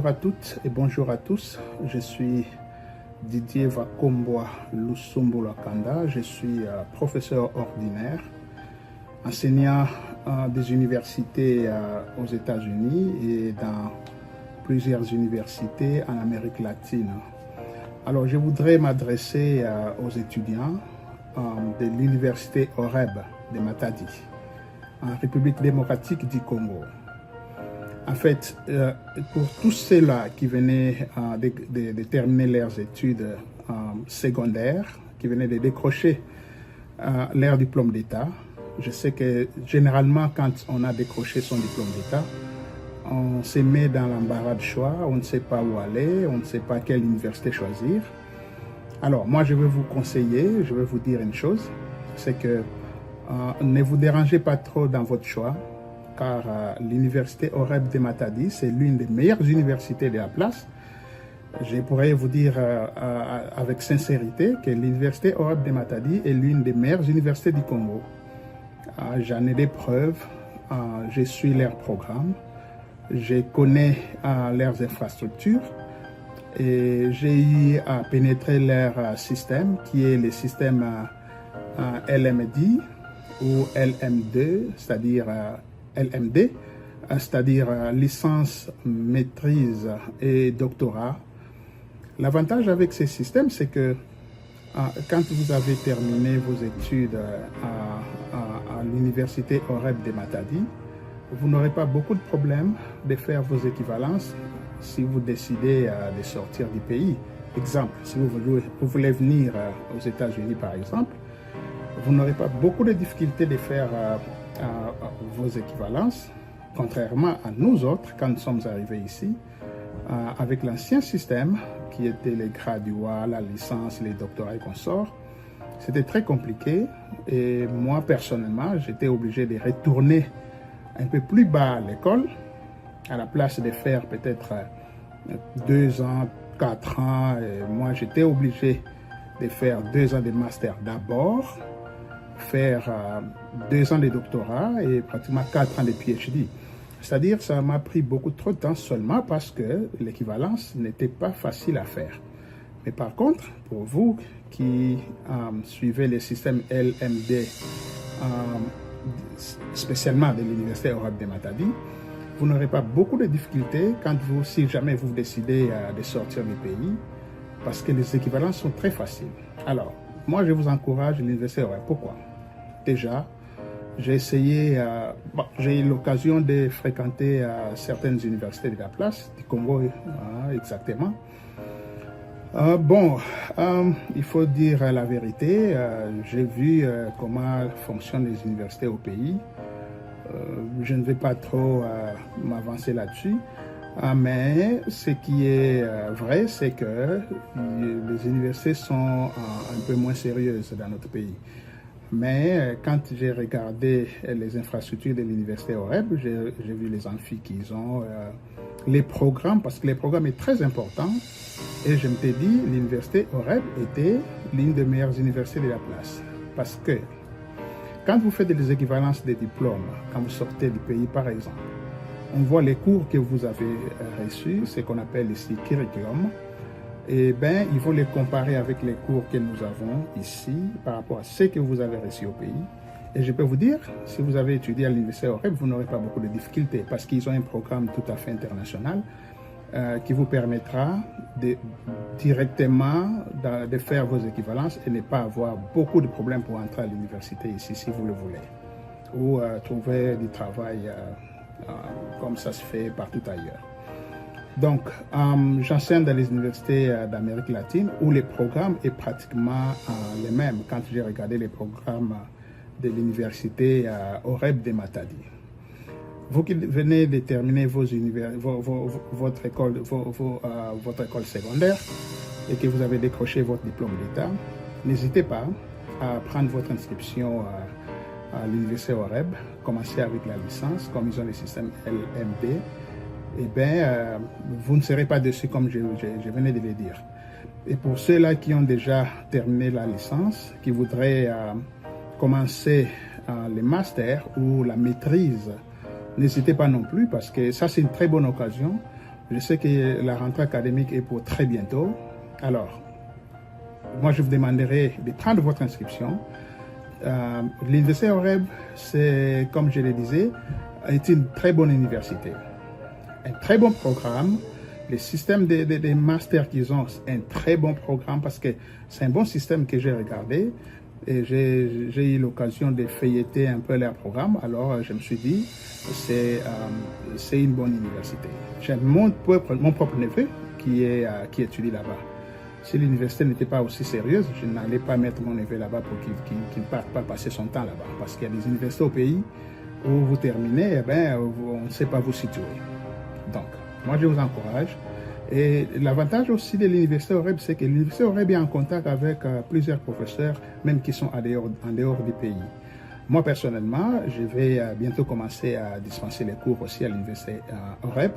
à toutes et bonjour à tous. Je suis Didier Vakomboa Lusumbu Lakanda. Je suis professeur ordinaire, enseignant des universités aux États-Unis et dans plusieurs universités en Amérique latine. Alors, je voudrais m'adresser aux étudiants de l'université OREB de Matadi, en République démocratique du Congo. En fait, pour tous ceux-là qui venaient de terminer leurs études secondaires, qui venaient de décrocher leur diplôme d'État, je sais que généralement, quand on a décroché son diplôme d'État, on se met dans l'embarras de choix, on ne sait pas où aller, on ne sait pas quelle université choisir. Alors, moi, je vais vous conseiller, je vais vous dire une chose, c'est que ne vous dérangez pas trop dans votre choix, car l'université OREB de Matadi, c'est l'une des meilleures universités de la place. Je pourrais vous dire avec sincérité que l'université OREB de Matadi est l'une des meilleures universités du Congo. J'en ai des preuves, je suis leur programme, je connais leurs infrastructures et j'ai eu à pénétrer leur système qui est le système LMD ou LM2, c'est-à-dire LMD, c'est-à-dire licence, maîtrise et doctorat. L'avantage avec ces systèmes, c'est que quand vous avez terminé vos études à l'université OREB de Matadi, vous n'aurez pas beaucoup de problèmes de faire vos équivalences si vous décidez de sortir du pays. Exemple, si vous voulez venir aux États-Unis par exemple, vous n'aurez pas beaucoup de difficultés de faire vos équivalences, contrairement à nous autres quand nous sommes arrivés ici, avec l'ancien système qui était les graduats, la licence, les doctorats et consorts. C'était très compliqué et moi personnellement j'étais obligé de retourner un peu plus bas à l'école à la place de faire peut-être 2 ans, 4 ans. Et moi j'étais obligé de faire 2 ans de master d'abord, faire 2 ans de doctorat et pratiquement 4 ans de PhD. C'est-à-dire ça m'a pris beaucoup trop de temps seulement parce que l'équivalence n'était pas facile à faire. Mais par contre, pour vous qui suivez le système LMD, spécialement de l'université OREB de Matadi, vous n'aurez pas beaucoup de difficultés si jamais vous décidez de sortir du pays, parce que les équivalences sont très faciles. Alors, moi je vous encourage l'université OREB. Pourquoi? Déjà, j'ai essayé, j'ai eu l'occasion de fréquenter certaines universités de la place, du Congo exactement. Il faut dire la vérité, j'ai vu comment fonctionnent les universités au pays. Je ne vais pas trop m'avancer là-dessus, mais ce qui est vrai, c'est que les universités sont un peu moins sérieuses dans notre pays. Mais quand j'ai regardé les infrastructures de l'université OREB, j'ai vu les amphis qu'ils ont, les programmes, parce que les programmes est très important. Et je me suis dit, l'université OREB était l'une des meilleures universités de la place. Parce que quand vous faites des équivalences des diplômes, quand vous sortez du pays par exemple, on voit les cours que vous avez reçus, ce qu'on appelle ici curriculum. Eh bien, il faut les comparer avec les cours que nous avons ici par rapport à ce que vous avez reçu au pays. Et je peux vous dire, si vous avez étudié à l'université OREB, vous n'aurez pas beaucoup de difficultés parce qu'ils ont un programme tout à fait international qui vous permettra directement de faire vos équivalences et ne pas avoir beaucoup de problèmes pour entrer à l'université ici si vous le voulez. Ou trouver du travail comme ça se fait partout ailleurs. Donc, j'enseigne dans les universités d'Amérique latine où les programmes sont pratiquement les mêmes quand j'ai regardé les programmes de l'université OREB de Matadi. Vous qui venez de terminer votre école secondaire et que vous avez décroché votre diplôme d'État, n'hésitez pas à prendre votre inscription à l'université OREB, commencer avec la licence, comme ils ont le système LMD. Eh bien, vous ne serez pas déçus comme je venais de le dire. Et pour ceux-là qui ont déjà terminé la licence, qui voudraient commencer le master ou la maîtrise, n'hésitez pas non plus parce que ça c'est une très bonne occasion Je sais que la rentrée académique est pour très bientôt. Alors, moi, je vous demanderai de prendre votre inscription. L'Université Oreb, c'est, comme je le disais, est une très bonne université. Un très bon programme. Le système des masters qu'ils ont, c'est un très bon programme parce que c'est un bon système que j'ai regardé. Et j'ai eu l'occasion de feuilleter un peu leur programme. Alors, je me suis dit, c'est une bonne université. J'ai mon propre neveu qui étudie là-bas. Si l'université n'était pas aussi sérieuse, je n'allais pas mettre mon neveu là-bas pour qu'il ne parte pas passer son temps là-bas. Parce qu'il y a des universités au pays où vous terminez, eh ben, on ne sait pas vous situer. Donc, moi, je vous encourage. Et l'avantage aussi de l'Université Oreb, c'est que l'Université Oreb est en contact avec plusieurs professeurs, même qui sont en dehors du pays. Moi, personnellement, je vais bientôt commencer à dispenser les cours aussi à l'Université Oreb.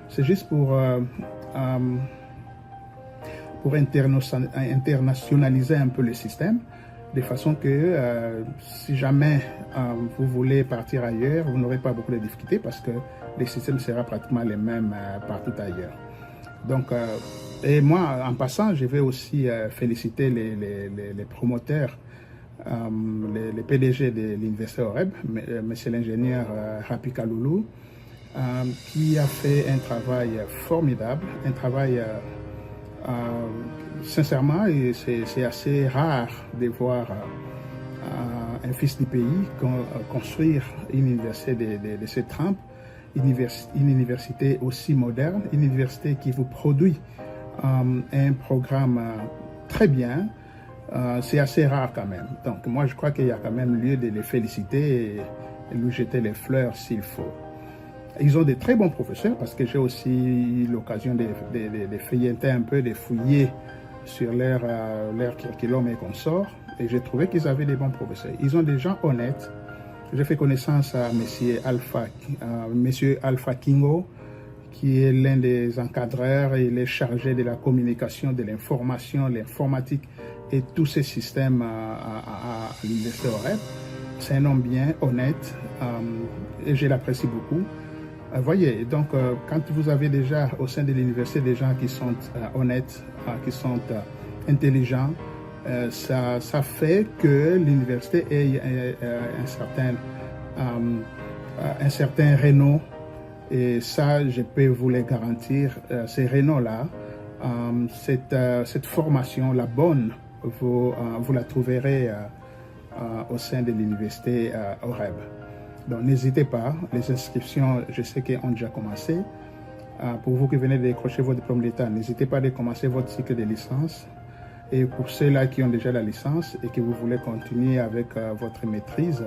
C'est juste pour internationaliser un peu le système, de façon que si jamais vous voulez partir ailleurs, vous n'aurez pas beaucoup de difficultés parce que le système sera pratiquement le même partout ailleurs. Donc, et moi, en passant, je vais aussi féliciter les promoteurs, les PDG de l'Université Oreb, monsieur l'ingénieur Rapi Kaloulou, qui a fait un travail formidable, un travail sincèrement, c'est assez rare de voir un fils du pays construire une université de cette trempe, une université aussi moderne, une université qui vous produit un programme très bien. C'est assez rare quand même. Donc moi je crois qu'il y a quand même lieu de les féliciter et lui jeter les fleurs s'il faut. Ils ont de très bons professeurs parce que j'ai aussi eu l'occasion de feuilleter un peu, de fouiller sur leur curriculum et consorts. Et j'ai trouvé qu'ils avaient des bons professeurs. Ils ont des gens honnêtes. J'ai fait connaissance à monsieur Alpha Kingo, qui est l'un des encadreurs et il est chargé de la communication, de l'information, l'informatique et tous ces systèmes à l'Université Oreb. C'est un homme bien, honnête, et je l'apprécie beaucoup. Voyez, donc quand vous avez déjà au sein de l'université des gens qui sont honnêtes, qui sont intelligents, ça fait que l'université ait un certain renom. Et ça, je peux vous le garantir, ces renoms-là, cette formation, la bonne, vous la trouverez au sein de l'université Oreb. Donc n'hésitez pas, les inscriptions, je sais qu'elles ont déjà commencé. Pour vous qui venez de décrocher votre diplôme d'État, n'hésitez pas à commencer votre cycle de licence. Et pour ceux-là qui ont déjà la licence et que vous voulez continuer avec votre maîtrise,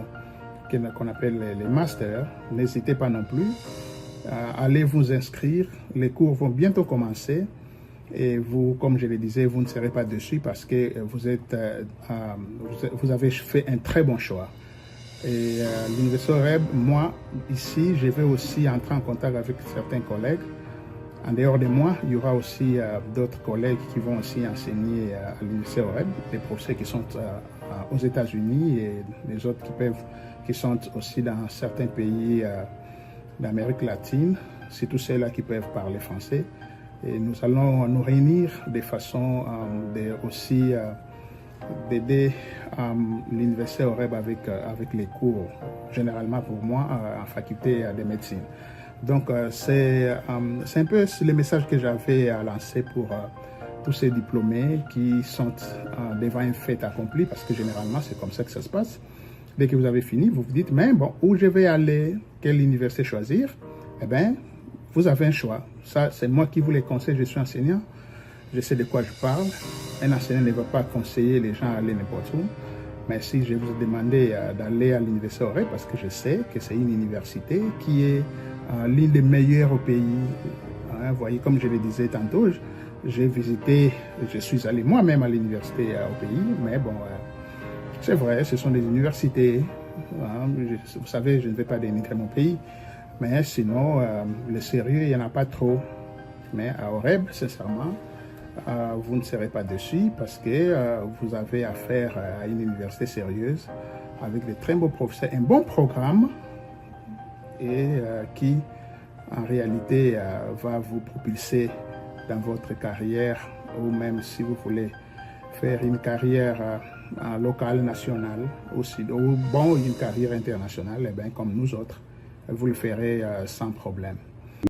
qu'on appelle les masters, n'hésitez pas non plus. Allez vous inscrire, les cours vont bientôt commencer. Et vous, comme je le disais, vous ne serez pas déçus parce que vous avez fait un très bon choix. Et l'Université Oreb, moi, ici, je vais aussi entrer en contact avec certains collègues. En dehors de moi, il y aura aussi d'autres collègues qui vont aussi enseigner à l'Université Oreb, des professeurs qui sont aux États-Unis et les autres qui sont aussi dans certains pays d'Amérique latine, surtout ceux-là qui peuvent parler français. Et nous allons nous réunir de façon aussi d'aider l'Université Oreb avec les cours, généralement pour moi en faculté de médecine. Donc c'est un peu le message que j'avais à lancer pour tous ces diplômés qui sont devant un fait accompli, parce que généralement c'est comme ça que ça se passe. Dès que vous avez fini, vous vous dites, mais bon, où je vais aller, quelle université choisir? Eh bien, vous avez un choix. Ça, c'est moi qui vous le conseille, je suis enseignant. Je sais de quoi je parle. Un enseignant ne va pas conseiller les gens à aller n'importe où. Mais si je vous ai demandé d'aller à l'Université Oreb, parce que je sais que c'est une université qui est l'une des meilleures au pays. Vous voyez, comme je le disais tantôt, j'ai visité, je suis allé moi-même à l'université au pays, mais bon, c'est vrai, ce sont des universités. Vous savez, je ne vais pas dénigrer mon pays, mais sinon, le sérieux, il n'y en a pas trop. Mais à Oreb, sincèrement, vous ne serez pas déçus parce que vous avez affaire à une université sérieuse avec de très beaux professeurs, un bon programme et qui en réalité, va vous propulser dans votre carrière, ou même si vous voulez faire une carrière locale, nationale, aussi, ou bon, une carrière internationale, eh bien, comme nous autres, vous le ferez sans problème.